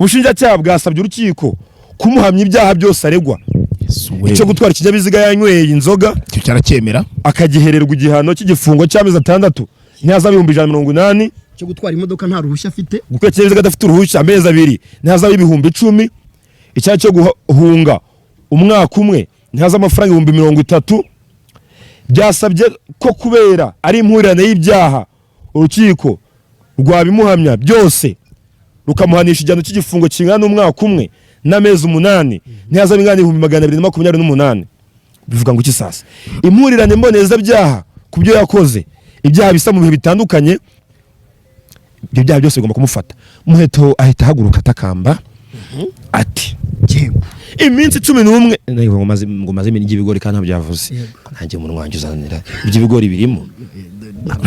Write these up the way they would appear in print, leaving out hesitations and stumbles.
Ubushinjacyaha bwasabye urukiko kumuhamya ibyaha byose aregwa cyo gutwara ikinyabiziga yanyweye inzoga cyo cyaracyemera akagihererwa igihano cy'igifungo cy'amezi 6 ntihazabe 180 cyo gutwara imodoka nta ruhushya afite gukora ikinyabiziga adafite uruhushya amezi 2 ntihazabe 10,000 icyaha cyo guhunga umwaka umwe ntihazabe amafaranga 30,000 byasabye ko kubera ari impurirane y'ibyaha urukiko rwabimuhamya byose rukamuhanisha igihano cy'igifungo kingana n'umwaka umwe n'amezi 8 ntihazabe ingana 228 bivuga ngo iki sasa impurirane mboneza byaha kubyo yakoze ibyaha bisa mu bihe bitandukanye ibyo byaha byose bigomba kumufata. Muheto ahita haguruka atakamba ati iminsi 11 ngo maze iminsi y'ibigori kandi byavuze nanjye umuntu wanjye uzanira iby'ibigori birimo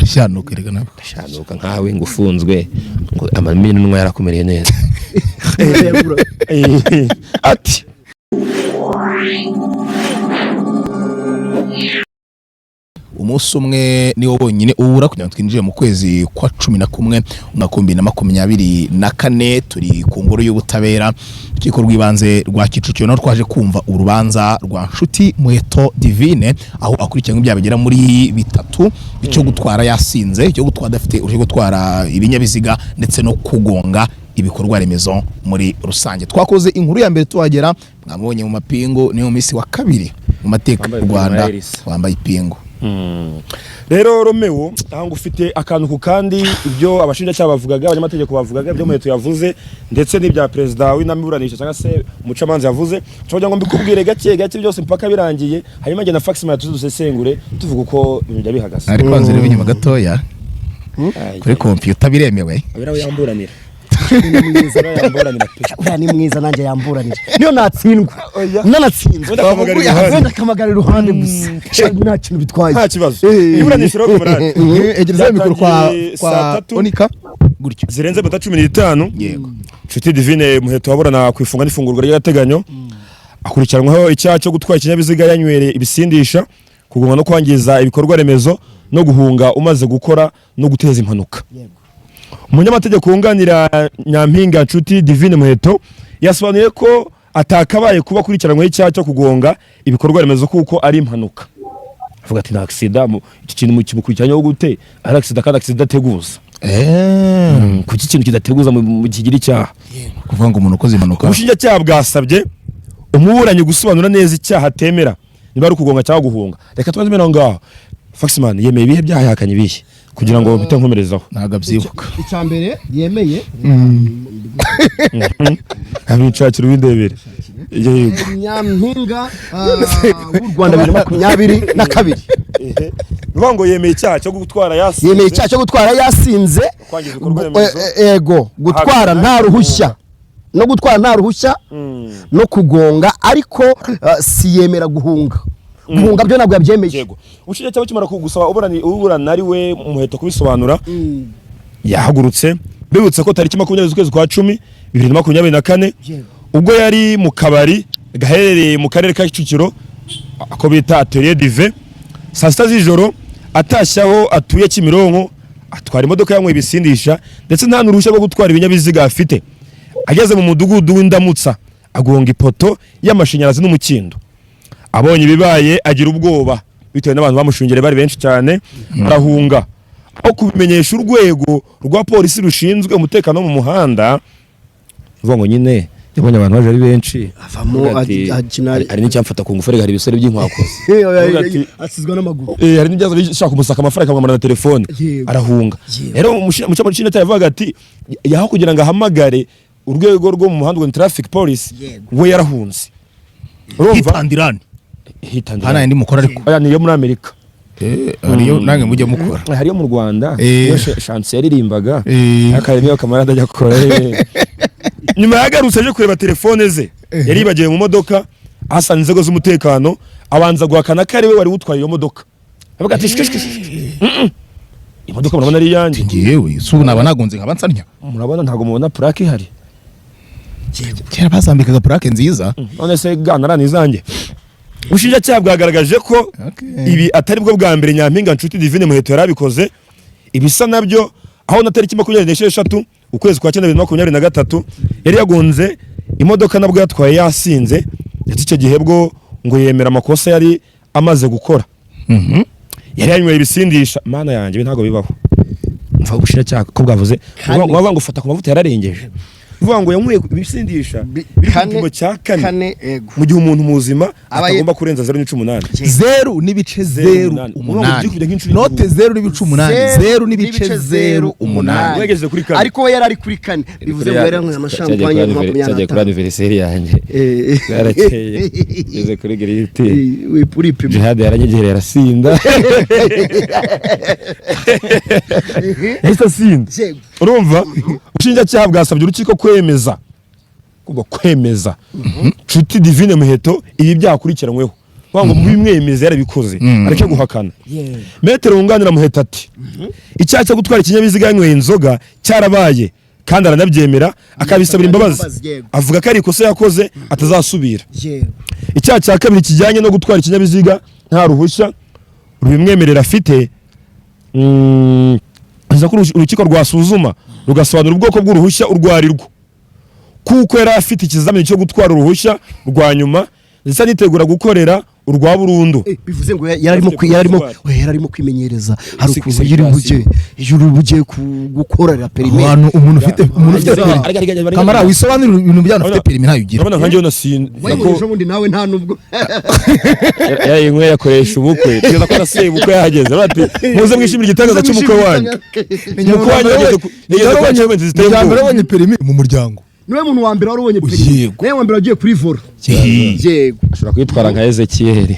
shanuka rega nabo shanuka nkawe ngo ufunzwe ngo amamini n'umwe yarakomereye neza ati umunsi umwe niwo bonyine ubura kugira ngo twinjire mu kwezi kwa 11 umwaka 2024 turi ku ngoro y'ubutabera urukiko rw'ibanze rwa Kicukiro no twaje kumva urubanza rwa Nshuti Muheto Divine aho akurikiranywe ibyaha bigera muri bitatu icyo gutwara yasinze icyo gutwara adafite uje gutwara ibinyabiziga ndetse no kugonga ibikorwa remezo muri rusange. Twakoze inkuru ya mbere tuhagera mwabonye mu mapingo ni mu minsi wa kabiri mu mateka y'u Rwanda wambaye ipingo. Rero Romeo aho ngufite akantu ku kandi ibyo abashinjacyaha bavugaga abanyamategeko bavugaga ibyo Muheto yavuze ndetse n'ibya president w'inamiburanisha cyangwa se umucamanza yavuze cyo ngo mbikubwire gake byose mpaka birangiye hanyuma ngena fax mara tuzusesengure tuvuga uko ibintu bihagaze ariko banzire binyuma gatoya kuri computer biremewe abiraho yamburanira ni mwiza nanjye yamburanira niyo natsindwa nanatsinzwe ndakamagara iruhande gusa nta kintu bitwaye nta kibazo iburanisha ro kumurane egereza mikoro kwa Onika gutyo zirenze 15 yego Nshuti Divine Muheto waburana kwifunga n'ifungurwa ry'agateganyo akurikiranwaho icyaha cyo gutwara ikinyabiziga yanywere ibisindisha kuguma no kwangiza ibikorwa remezo no guhunga umaze gukora no guteza impanuka. Umunyamategeko wunganira Nyampinga Nshuti Divine Muheto yasobanuye ko atakabaye kuba kurikiranwe icyaha cyo kugonga ibikorwa remezo kuko ari impanuka. Avuga ati na accident iki kintu mu kimukurikiranye gute ari accident kandi accident teguza kuki kintu kidateguza mu kigira icyaha kuvuga ngo umuntu ukoze impanuka. Ubushinjacyaha bwasabye umuburanyi gusobanura neza icyaha atemera niba ari kugonga cyangwa guhunga. Reka twazimena ngaho Faxman yemeye ibihe byaha yakanye bihe kugira ngo bite nkomerezaho naga byibuka icyambere yemeye abicakira windebere Nyampinga w'u Rwanda 2022 ngo yemeye icyaha cyo gutwara yasinze yemeye icyaha cyo gutwara yasinze ego gutwara nta ruhushya no gutwara nta ruhushya no kugonga ariko si yemera guhunga guhunga byo nabwo yabyemeye. Ubushinjacyaha kimara kugusaba uburana ari we Muheto kubisobanura yahagurutse bibutse ko tariki 20 z'ukwezi kwa 10 2024 ubwo yari mu kabari gaherereye mu karere ka Kicukiro ako bita Atelier Dive saa 6 z'ijoro atashyaho atuye Kimironko atwara imodoka yamwe ibisindisha ndetse nta n'uruhushya rwo gutwara ibinyabiziga afite. Ageze mu mudugudu w'Indamutsa agonga ipoto y'amashanyarazi n'umukindo. Abonye bibaye agira ubwoba bitewe n'abantu bamushungere bari benshi cyane arahunga aho kubimenyesha urwego rwa polisi rushinzwe umutekano mu muhanda. Vuga ngo nyine yabonye abantu baje ari benshi avamo ari n'icyamfata ku ngufere hari ibisore by'inkwakozi asizwa n'amaguru hari n'ibyazo bishaka kumusaka amafaranga akamamara na telefone arahunga. Rero umucamanza yavuga ati yaho kugira ngo ahamagare urwego rwo mu muhanda ngo traffic police we yarahunze. Hitandirani hana ndi mukora ariko aya niyo muri Amerika ariyo nange mujye mukora hariyo mu Rwanda chance yaririmbaga akarimiyo kamarada ajya gukora nyuma yagarutse aje kureba telefone ze yari bagiye mu modoka asanze inzego z'umutekano abanza guhakana ko ari we wari utwaye iyo modoka. Avuga ati imodoka murabona ari yanjye ngiyewe subu naba nagonze nkabansanya murabona ntago mubona plaque ihari kera bazambikaga plaque nziza none se ganarani zanjye. Ubushinjacyaha bwagaragaje ko ibi atari bwo bwa mbere Nyampinga Nshuti Divine Muheto yarabikoze ibisa nabyo aho na tariki 26 ukwezi kwa 2023 yari yagonze imodoka nabwo yatwaye yasinze ndetse icyo gihe bwo ngo yemera amakosa yari amaze gukora. Yari yanyweye ibisindisha, mana yanjye ntago bibaho. Mva gushira cyaka ko bwavuze waba ngo ufata ku mavuta yararengeje. Vuga ngo yanyweye ibisindisha biri cya kane mu gihe umuntu muzima atagomba kurenza 0.8. 0.08. Note 0.8. 0.08. Wegeze kuri kane. Ariko we yari ari kuri kane. Bivuze ngo yari anywa amashampanye cyaje kuri anniversaire yanjye. Yarakeye. Yeze kuri grite. We puri pipo. Jihad yaranyegereye arasinda. Ese sinda. Urumva? Ushinja cyaha bwasabye urukiko kwemeza Nshuti Divine Muheto ibi byakurikiranyweho ngo bimwemeze yarabikoze areke guhakana. Metero wunganira Muheto ati icyaha cyo gutwara ikinyabiziga yanyweye inzoga cyarabaye kandi aranabyemera akabisabira imbabazi, avuga ko ari ikosa yakoze atazasubira. Icyaha cya kabiri kijyanye no gutwara ikinyabiziga nta ruhushya rubimwemerera afite, urukiko rwasuzuma rugasobanura ubwoko bw'uruhushya urwarirwo kuko yari afite ikizamini cyo gutwara uruhushya rwa nyuma ndetse nitegura gukorera urwa burundu. Bivuze ngo yararimo kwimenyereza hari ukuri bugiye gukorera perime. Umuntu ufite kamera wisobanura ibintu byano afite perime ntayo ugira. Urabona nkanjye nako ubundi nawe nta nubwo yayinkwe yakoresha ubukwe tugeza ko naseye ubukwe yahageze bati muze mwishimira igitagaza cy'umukwe wanyu. Umukwe wanyu yageze kwa Chemens ziteye ubonye perime mu muryango. Niwe muntu wa mbere warubonye perime. Niwe wa mbere wagiye kuri vora. Yego. Ashobora kwitwara nka Ezekiel.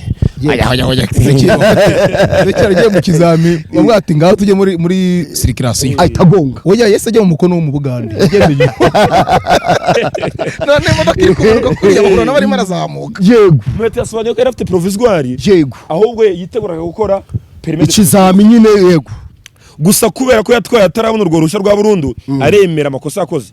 Ezekiel agiye mu kizami bamwati ngaho tujye muri circulation. Ahita agonga. Oya yese ajya mu mukono wo mu Bugande. Yagendeye. None imodoka iri kumanuka kuri yabura n'abari marazamuka. Yego. Muheto yasobanuye ko yari afite provisoire. Yego. Ahubwo yiteguraga gukora perime ikizami nyine. Yego. Gusa kubera ko yatwaye atarabona urwo ruhushya rwa burundu aremera amakosa yakoze.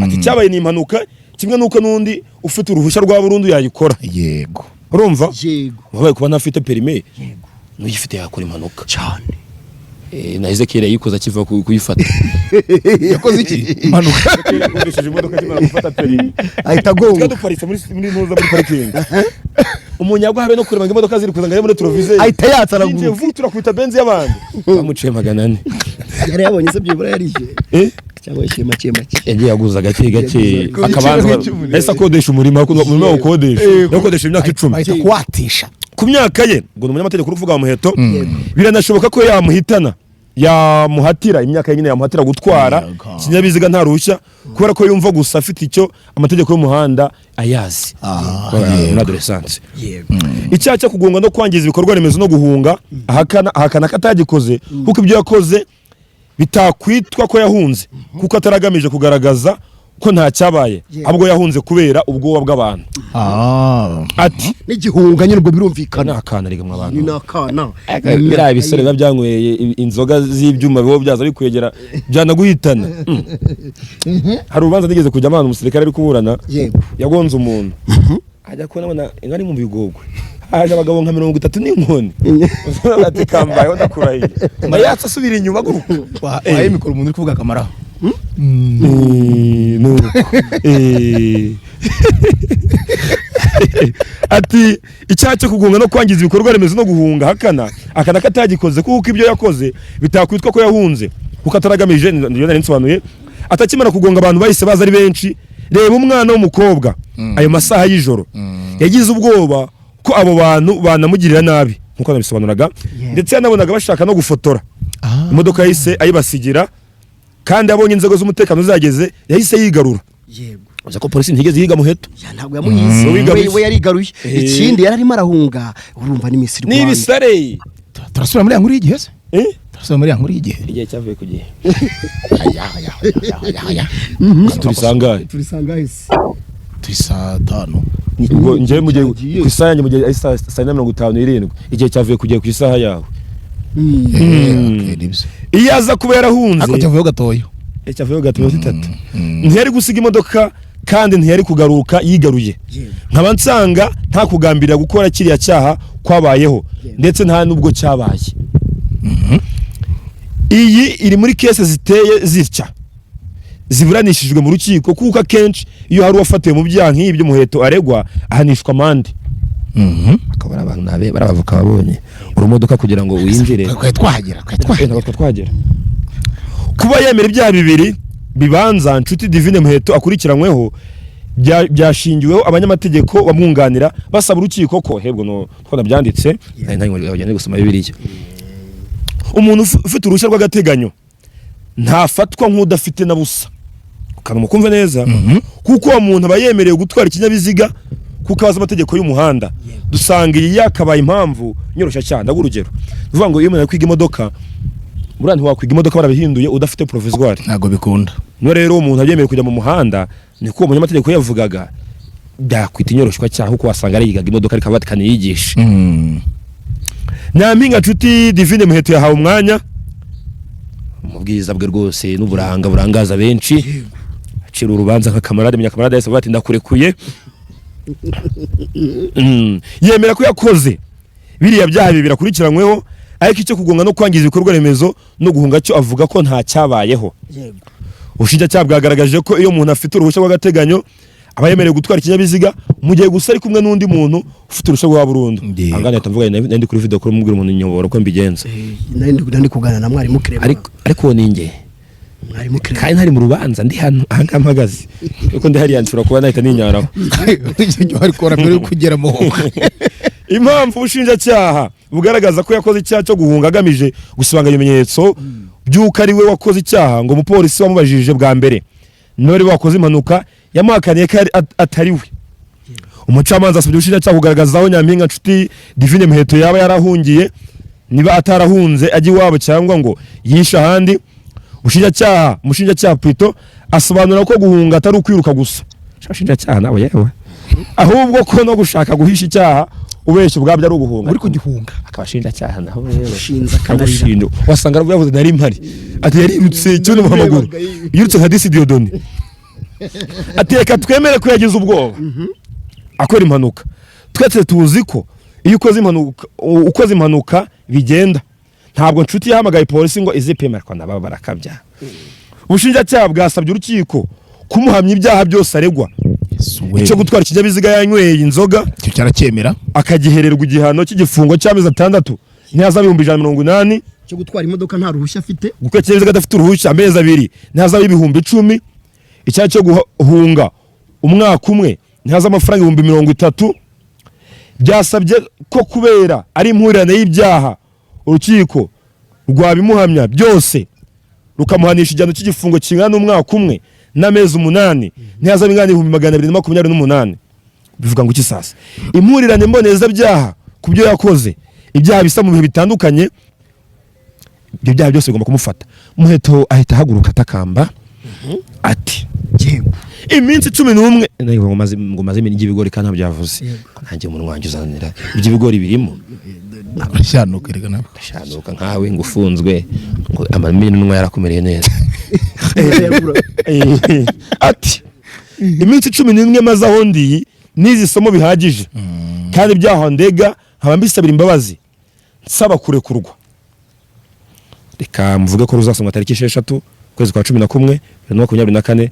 Ati cyabaye ni impanuka kimwe nuko nundi ufite uruhushya rwa burundu yayikora. Yego. Urumva? Yego. Wabaye kuba ntafite perime. Yego. Nuyifite yakora impanuka cyane. Na Ezekiel yikoza akiva kuyifata. Yakoze iki? Impanuka. Yakoresheje imodoka kimara gufata perime. Ahita agonga. Twaduparitse muri ntuza muri parking. Umunyagwa habe no kureba ngo imodoka ziri kuzanga muri televiziyo. Ahita yatsaragura. Vutura kwita benzi y'abandi. Bamuciye 400. Yari yabonye se byibura yarije. Cyangwa yishyuye make. Yagiye aguza gake akabanza ese akodesha umurimo umurimo ukodesha yakodesha imyaka 10 ahita kwatisha ku myaka ye ngo umunyamategeko uruvuga wa Muheto biranashoboka ko yamuhitana yamuhatira imyaka nyine yamuhatira gutwara kinyabiziga nta ruhushya kubera ko yumva gusa afite icyo amategeko y'umuhanda ayazi adolescence. Icyaha cyo kugonga no kwangiza ibikorwa remezo no guhunga ahakana katagikoze kuko ibyo yakoze bitakwitwa ko yahunze kuko ataragamije kugaragaza ko nta cyabaye ahubwo yahunze kubera ubwoba bw'abantu. Ati n'igihunga nyine ubwo birumvikana akana riga mw'abantu ni nakana bira bisore byanyweye inzoga z'ibyuma bibo byaza bikwegera byana guhitana. Hari ubanza nigeze kujya amana umusirikare ari kuburana yagonze umuntu ajya kubona ingari mu bigogwe aje abagabo nka 30 n'inkoni ati kambaye ndakurahiye mayatsa asubira inyuma guruka aye mikoro umuntu uri kuvuga kamara ati icyaha cyo kugonga no kwangiza ibikorwa remezo no guhunga akana katagikoze kuko ibyo yakoze bitakwitwa ko yahunze kuko ataragamije ndiyo nari nsobanuye atakimara kugonga abantu bahise baza ari benshi. Reba umwana w'umukobwa ayo masaha y'ijoro yagize ubwoba ko abo bantu banamugirira nabi nkuko nabisobanuraga ndetse yanabonaga bashaka no gufotora imodoka yahise ayibasigira kandi abonye inzego z'umutekano zageze yahise yigarura. Yego. Uza ko polisi ntigeze yiga Muheto ntabwo yamuyize we yarigaruye ikindi yararimo arahunga urumva n'imisiri Rwanda n'ibisare turasubira muri yankuri igihe se turasubira muri yankuri igihe cyavuye ku gihe turisangahe turi saa 5 ngo ngiye mu gihe ku isaha yanjye mu gihe saa 57 igihe cyavuye kugiye ku isaha yawe. Iyo aza kuba yarahunze ako cyavuye gatoyo cyavuye gatoyo 3 ntiyari gusiga imodoka kandi ntiyari kugaruka yigaruye nkaba nsanga nta kugambirira gukora kiriya cyaha kwabayeho ndetse nta nubwo cyabaye. Iyi iri muri case ziteye zitya ziburanishijwe mu rukiko, kuko akenshi iyo hari uwafatiwe mu byaha nk'ibyo Muheto aregwa ahanishwa amande. Akabara abantu nabe barabavuka babonye urumodoka kugira ngo uyinjire twahagera kuba yemera ibyaha bibiri bibanza Nshuti Divine Muheto akurikiranyweho byashingiweho abanyamategeko bamwunganira basaba urukiko ko hebwo no twona byanditse ntabwo gusoma Bibiliya. Umuntu ufite uruhushya rw'agateganyo ntafatwa nk'udafite na busa, kandi mukumve neza kuko uwo muntu aba yemerewe gutwara ikinyabiziga kuko abaza amategeko y'umuhanda. Dusanga iyi yakabaye impamvu nyoroshya cyane. Ndagurugero uvuga ngo iyo umuntu kwiga imodoka burandi wakwiga imodoka barabihinduye udafite provisoire ntago bikunda. No rero umuntu ayemerewe kujya mu muhanda niko umunyamategeko yavugaga byakwita inyoroshwa cyaho kuko wasanga ari yigaga imodoka ariko abatikane yigisha. Nyampinga Nshuti Divine Muheto yahawe umwanya mu bwiza bwe rwose n'uburanga burangaza benshi, acira urubanza nka kamarade munyakamarade yese bati ndakurekuye. Yemera ko yakoze biriya byaha bibiri akurikiranyweho, ariko icyo kugonga no kwangiza ibikorwa remezo no guhunga cyo avuga ko nta cyabayeho. Ubushinjacyaha bwagaragaje ko iyo umuntu afite uruhushya rw'agateganyo aba yemerewe gutwara ikinyabiziga mu gihe gusa ari kumwe n'undi muntu ufite uruhushya rwa burundu. Angana yatamvuga ndi kuri video kuri mubwira umuntu nyobora ko mbigenza. Nandi kugana na mwarimu Kireba. Ariko ninge mwarimu Kireba kandi ntari mu rubanza ndi hano ahangampagaze kuko ndi hari yanshura kuba nahita ninyaraho. Ariko mbere kugera mu impamvu ubushinjacyaha bugaragaza ko yakoze icyaha cyo guhunga agamije gusibanga ibimenyetso by'uko ari we wakoze icyaha ngo umupolisi wamubajije bwa mbere none wakoze impanuka yamuhakaniye ko atari we. Umucamanza asabye ubushinjacyaha kugaragaza aho Nyampinga Nshuti Divine Muheto yaba yarahungiye, niba atarahunze ajya iwabo cyangwa ngo yishe ahandi. Umushinjacyaha Pito asobanura ko guhunga atari ukwiruka gusa. Ubushinjacyaha nawe yewe ahubwo ko no gushaka guhisha icyaha ubeshye ubwabyo ari uguhunga uri kugihunga. Akabashinjacyaha naho yewe shinza kanarira wasanga yavuze nari mpari ati yarirutse cyo mu maguru yirutse nka Diodoni ateka twemere ko yagize ubwoba akora impanuka. Twese tuzi ko iyo ukoze impanuka bigenda. Ntabwo Nshuti yahamagaye polisi ngo izipemera ko naba barakabya. Ubushinjacyaha bwasabye urukiko kumuhamya ibyaha byose aregwa. Icyo gutwara ikinyabiziga yanyweye inzoga cyo cyaracyemera akagihererwa igihano cy'igifungo cy'amezi 6 ntihazabe 180. Cyo gutwara imodoka nta ruhushya afite, gukora ikinyabiziga adafite uruhushya amezi 2 ntihazabe 10,000. Icyaha cyo guhunga umwaka umwe ntihaza amafaranga 30,000. Byasabye ko kubera ari impurirane y'ibyaha urukiko rwabimuhamya byose rukamuhanisha igihano cy'igifungo kingana n'umwaka umwe n'amezi 8 ntihaza bingana 228. Bivuga ngo iki sasa impurirane mboneza byaha kubyo yakoze ibyaha bisa mu bihe bitandukanye, ibyo byaha byose bigomba kumufata. Muheto ahita haguruka atakamba ati iminsi 11 nayo ngo maze iminsi y'ibigori kandi ntabyavuze nanjye umuntu wanjye uzanira iby'ibigori birimo shanuka rega nabo shanuka nkawe ngo ufunzwe ngo amamini n'umwe yarakomereye neza. Ati iminsi 11 maze aho ndi nizi somo bihagije kandi byaho ndega nkaba mbisabira imbabazi nsaba kurekurwa. Reka mvuge ko ruzasomwa tariki 6 kwezi kwa 11 2024